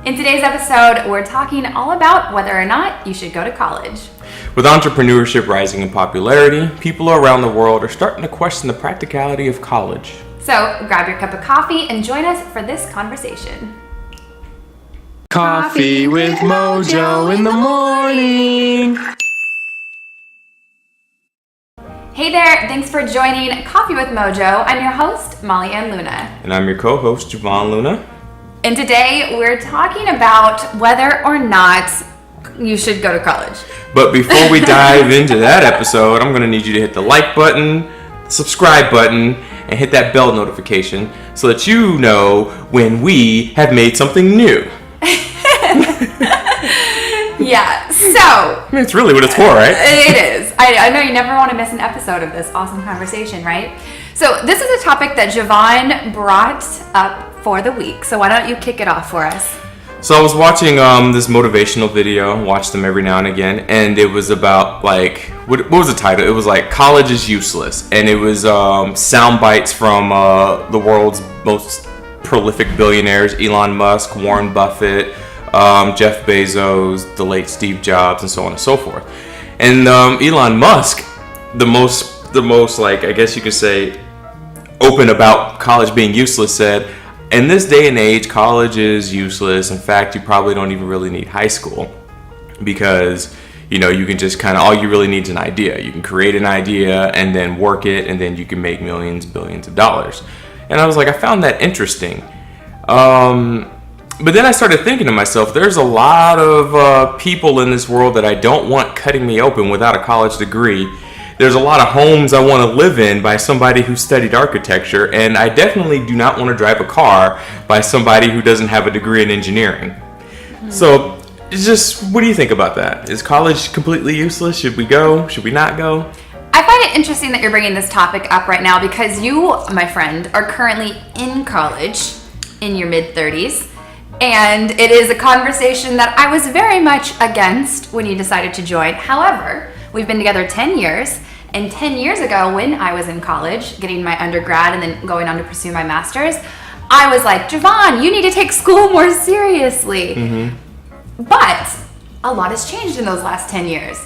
In today's episode, we're talking all about whether or not you should go to college. With entrepreneurship rising in popularity, people around the world are starting to question the practicality of college. So grab your cup of coffee and join us for this conversation. Coffee with MoJo in the morning. Hey there, thanks for joining Coffee with MoJo. I'm your host, Molly Ann Luna. And I'm your co-host, Jovan Luna. And today we're talking about whether or not you should go to college. But before we dive into that episode, I'm going to need you to hit the like button, the subscribe button, and hit that bell notification so that you know when we have made something new. Yeah, so... I mean, it's really what it's for, right? It is. I know you never want to miss an episode of this awesome conversation, right? So this is a topic that Jovan brought up for the week. So why don't you kick it off for us? So I was watching this motivational video, watch them every now and again, and it was about what was the title? It was like college is useless, and it was sound bites from the world's most prolific billionaires: Elon Musk, Warren Buffett, Jeff Bezos, the late Steve Jobs, and so on and so forth. And Elon Musk, the most like, I guess you could say, open about college being useless, said, in this day and age, college is useless. In fact, you probably don't even really need high school because, you can just all you really need is an idea. You can create an idea and then work it, and then you can make millions, billions of dollars. And I was like, I found that interesting. But then I started thinking to myself, there's a lot of people in this world that I don't want cutting me open without a college degree. There's a lot of homes I want to live in by somebody who studied architecture, and I definitely do not want to drive a car by somebody who doesn't have a degree in engineering. Mm-hmm. So, what do you think about that? Is college completely useless? Should we go? Should we not go? I find it interesting that you're bringing this topic up right now because you, my friend, are currently in college in your mid-30s. And it is a conversation that I was very much against when you decided to join. However, we've been together 10 years. And 10 years ago, when I was in college, getting my undergrad and then going on to pursue my master's, I was like, Jovan, you need to take school more seriously. Mm-hmm. But a lot has changed in those last 10 years.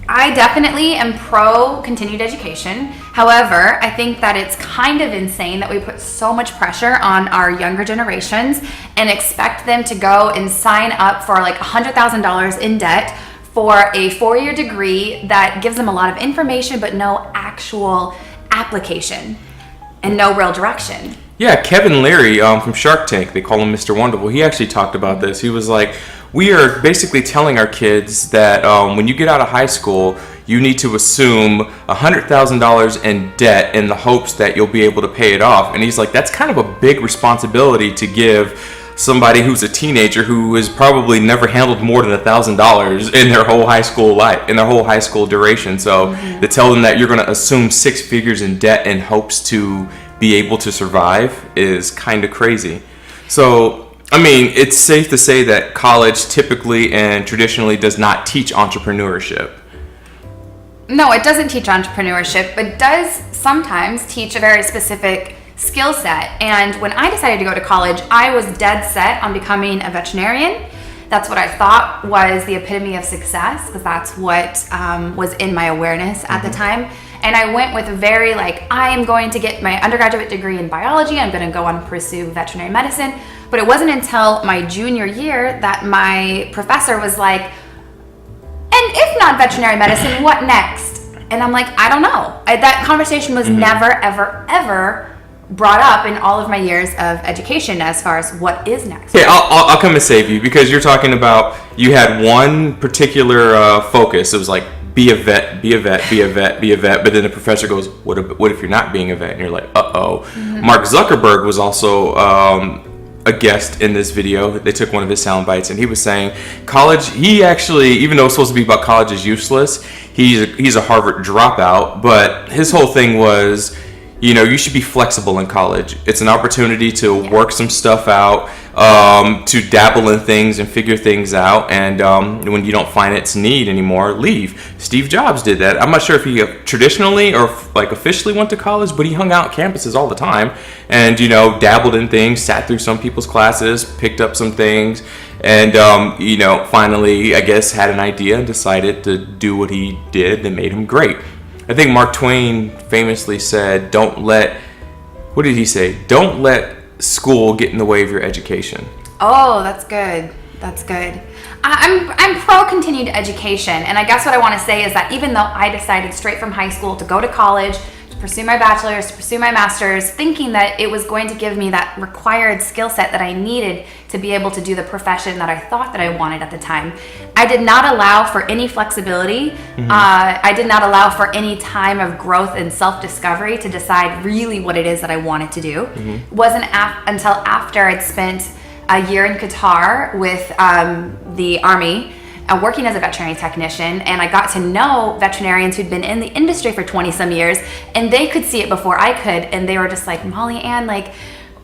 I definitely am pro continued education. However, I think that it's kind of insane that we put so much pressure on our younger generations and expect them to go and sign up for like $100,000 in debt for a 4-year degree that gives them a lot of information but no actual application and no real direction. Yeah, Kevin Leary from Shark Tank, they call him Mr. Wonderful, he actually talked about this. He was like, we are basically telling our kids that when you get out of high school, you need to assume $100,000 in debt in the hopes that you'll be able to pay it off. And he's like, that's kind of a big responsibility to give somebody who's a teenager who has probably never handled more than $1,000 in their whole high school life, in their whole high school duration. So to tell them that you're going to assume 6 figures in debt in hopes to be able to survive is kind of crazy. So, I mean, it's safe to say that college typically and traditionally does not teach entrepreneurship. No, it doesn't teach entrepreneurship, but does sometimes teach a very specific skill set. And when I decided to go to college, I was dead set on becoming a veterinarian. That's what I thought was the epitome of success, because that's what was in my awareness at the time. And I went with a very I am going to get my undergraduate degree in biology. I'm going to go on and pursue veterinary medicine. But it wasn't until my junior year that my professor was like, and if not veterinary medicine, what next? And I'm like, I don't know. That conversation was never, ever, ever brought up in all of my years of education as far as what is next. Hey, I'll come and save you, because you're talking about you had one particular focus. It was like, be a vet, be a vet, be a vet, be a vet. But then the professor goes, what if you're not being a vet? And you're like, uh-oh. Mm-hmm. Mark Zuckerberg was also a guest in this video. They took one of his sound bites, and he was saying college, he actually, even though it's supposed to be about college is useless, he's a Harvard dropout, but his whole thing was, you should be flexible in college. It's an opportunity to work some stuff out, to dabble in things and figure things out. And when you don't find its need anymore, leave. Steve Jobs did that. I'm not sure if he traditionally or like officially went to college, but he hung out campuses all the time and, dabbled in things, sat through some people's classes, picked up some things, and, finally, I guess, had an idea and decided to do what he did that made him great. I think Mark Twain famously said, what did he say? Don't let school get in the way of your education. Oh, that's good. That's good. I'm pro continued education. And I guess what I want to say is that even though I decided straight from high school to go to college, to pursue my bachelor's, to pursue my master's, thinking that it was going to give me that required skill set that I needed to be able to do the profession that I thought that I wanted at the time, I did not allow for any flexibility. I did not allow for any time of growth and self-discovery to decide really what it is that I wanted to do. It wasn't until after I'd spent a year in Qatar with the Army, working as a veterinary technician, and I got to know veterinarians who'd been in the industry for 20 some years, and they could see it before I could, and they were just like, Molly Ann, like,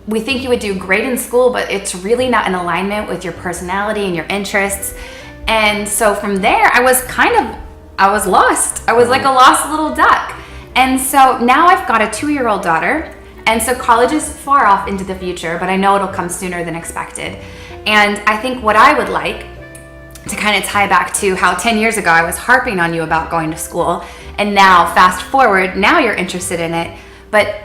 we think you would do great in school, but it's really not in alignment with your personality and your interests. And so from there, I was lost. I was like a lost little duck. And so now I've got a 2-year-old daughter, and so college is far off into the future, but I know it'll come sooner than expected. And I think what I would like to kind of tie back to how 10 years ago I was harping on you about going to school, and now fast forward, now you're interested in it. But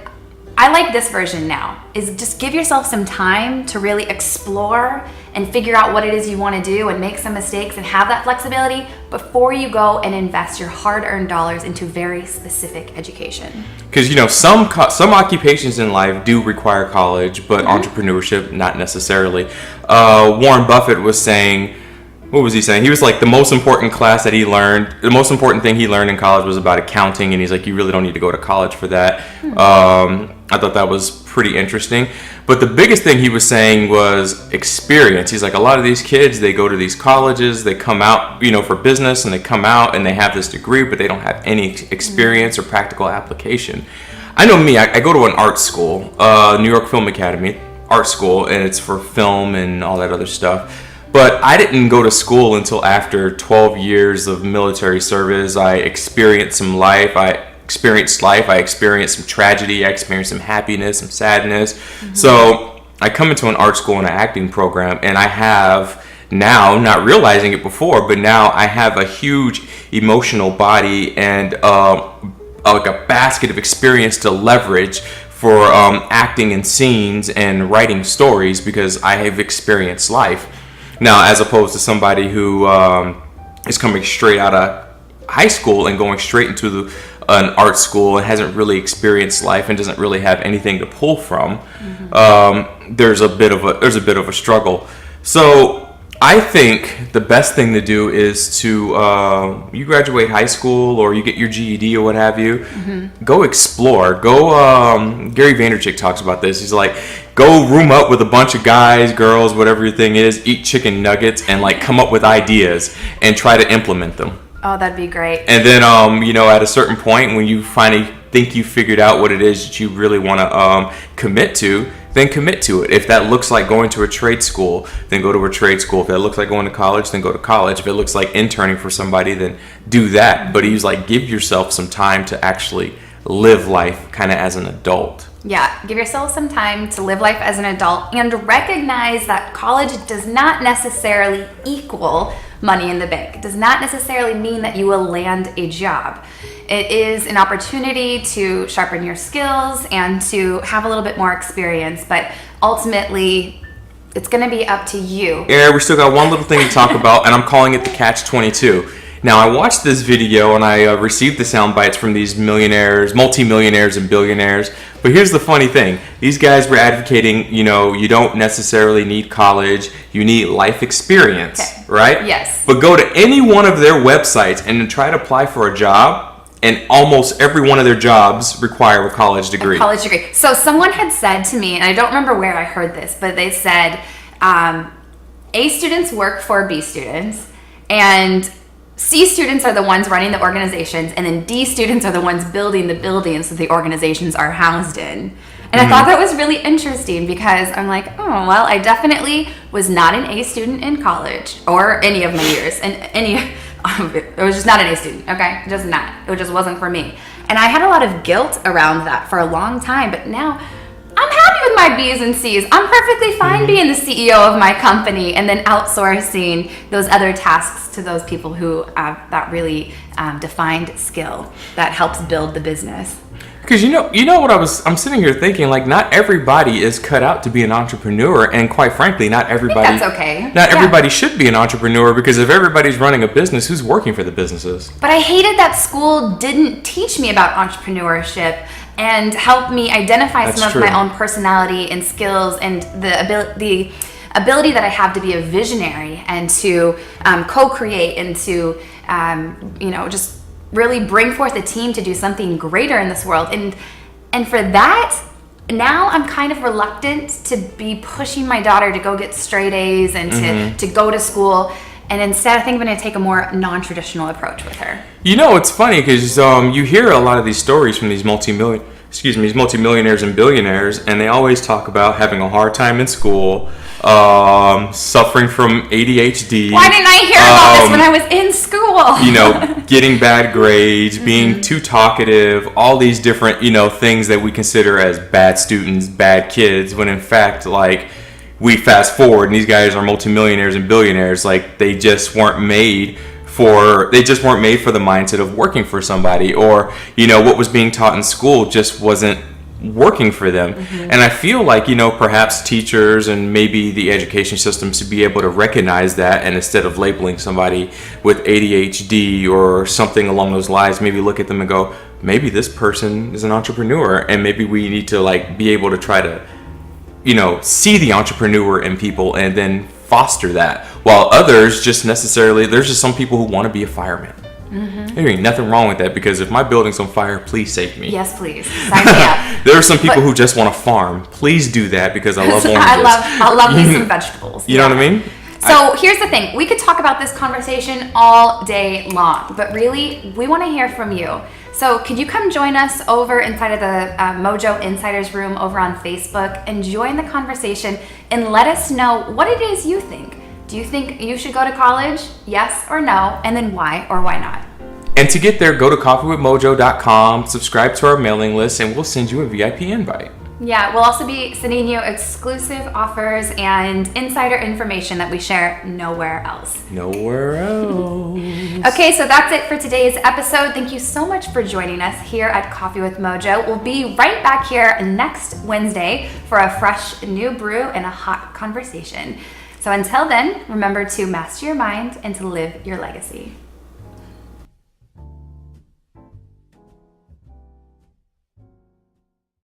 I like this version now, is just give yourself some time to really explore and figure out what it is you want to do and make some mistakes and have that flexibility before you go and invest your hard-earned dollars into very specific education. Because, some occupations in life do require college, but entrepreneurship, not necessarily. Warren Buffett was saying, what was he saying? He was like, the most important thing he learned in college was about accounting, and he's like, you really don't need to go to college for that. I thought that was pretty interesting. But the biggest thing he was saying was experience. He's like, a lot of these kids, they go to these colleges, they come out, for business, and they come out and they have this degree, but they don't have any experience or practical application. I know me, I go to an art school, New York Film Academy art school, and it's for film and all that other stuff. But I didn't go to school until after 12 years of military service. I experienced life. I experienced some tragedy. I experienced some happiness, some sadness. So I come into an art school and an acting program, and I have now, not realizing it before, but now I have a huge emotional body and like a basket of experience to leverage for acting in scenes and writing stories, because I have experienced life. Now, as opposed to somebody who is coming straight out of high school and going straight into an art school and hasn't really experienced life and doesn't really have anything to pull from, there's a bit of a struggle. So I think the best thing to do is to you graduate high school or you get your GED or what have you, go explore. Gary Vaynerchuk talks about this. He's like, go room up with a bunch of guys, girls, whatever your thing is, eat chicken nuggets, and like come up with ideas and try to implement them. Oh, that'd be great. And then, at a certain point when you finally think you figured out what it is that you really want to commit to, then commit to it. If that looks like going to a trade school, then go to a trade school. If that looks like going to college, then go to college. If it looks like interning for somebody, then do that. But he's like, give yourself some time to actually live life kind of as an adult. Yeah, give yourself some time to live life as an adult and recognize that college does not necessarily equal money in the bank. It does not necessarily mean that you will land a job. It is an opportunity to sharpen your skills and to have a little bit more experience, but ultimately it's going to be up to you. Yeah, we still got one little thing to talk about, and I'm calling it the Catch-22. Now, I watched this video and I received the sound bites from these millionaires, multimillionaires and billionaires. But here's the funny thing. These guys were advocating, you don't necessarily need college. You need life experience, right? Yes. But go to any one of their websites and try to apply for a job, and almost every one of their jobs require a college degree. A college degree. So someone had said to me, and I don't remember where I heard this, but they said A students work for B students, and C students are the ones running the organizations, and then D students are the ones building the buildings that the organizations are housed in. And I thought that was really interesting because I'm like, oh, well, I definitely was not an A student in college or any of my years. And it was just not an A student, okay? Just not. It just wasn't for me. And I had a lot of guilt around that for a long time, but now I'm happy with my B's and C's. I'm perfectly fine being the CEO of my company and then outsourcing those other tasks to those people who have that really defined skill that helps build the business. Because you know what I'm sitting here thinking, like, not everybody is cut out to be an entrepreneur, and quite frankly, not everybody. That's okay. Not everybody should be an entrepreneur, because if everybody's running a business, who's working for the businesses? But I hated that school didn't teach me about entrepreneurship and help me identify some of my own personality and skills and the ability that I have to be a visionary and to co-create and to just really bring forth a team to do something greater in this world. And for that, now I'm kind of reluctant to be pushing my daughter to go get straight A's and to go to school. And instead, I think I'm going to take a more non-traditional approach with her. You know, it's funny because you hear a lot of these stories from these multimillionaires and billionaires, and they always talk about having a hard time in school, suffering from ADHD. Why didn't I hear about this when I was in school? Getting bad grades, being too talkative, all these different, things that we consider as bad students, bad kids, when in fact, like, we fast forward and these guys are multimillionaires and billionaires. Like, they just weren't made for the mindset of working for somebody, or what was being taught in school just wasn't working for them. And I feel like perhaps teachers and maybe the education system should be able to recognize that, and instead of labeling somebody with ADHD or something along those lines, maybe look at them and go, maybe this person is an entrepreneur, and maybe we need to be able to try to see the entrepreneur in people and then foster that, while others there's just some people who want to be a fireman. There ain't nothing wrong with that, because if my building's on fire, please save me. Yes, please. Sign me up. There are some people who just want to farm. Please do that, because I love oranges. I love me some vegetables. You know what I mean? So here's the thing. We could talk about this conversation all day long, but really, we want to hear from you. So could you come join us over inside of the MoJo Insiders Room over on Facebook and join the conversation and let us know what it is you think. Do you think you should go to college? Yes or no? And then why or why not? And to get there, go to coffeewithmojo.com, subscribe to our mailing list, and we'll send you a VIP invite. Yeah, we'll also be sending you exclusive offers and insider information that we share nowhere else. Nowhere else. Okay, so that's it for today's episode. Thank you so much for joining us here at Coffee with Mojo. We'll be right back here next Wednesday for a fresh new brew and a hot conversation. So until then, remember to master your mind and to live your legacy.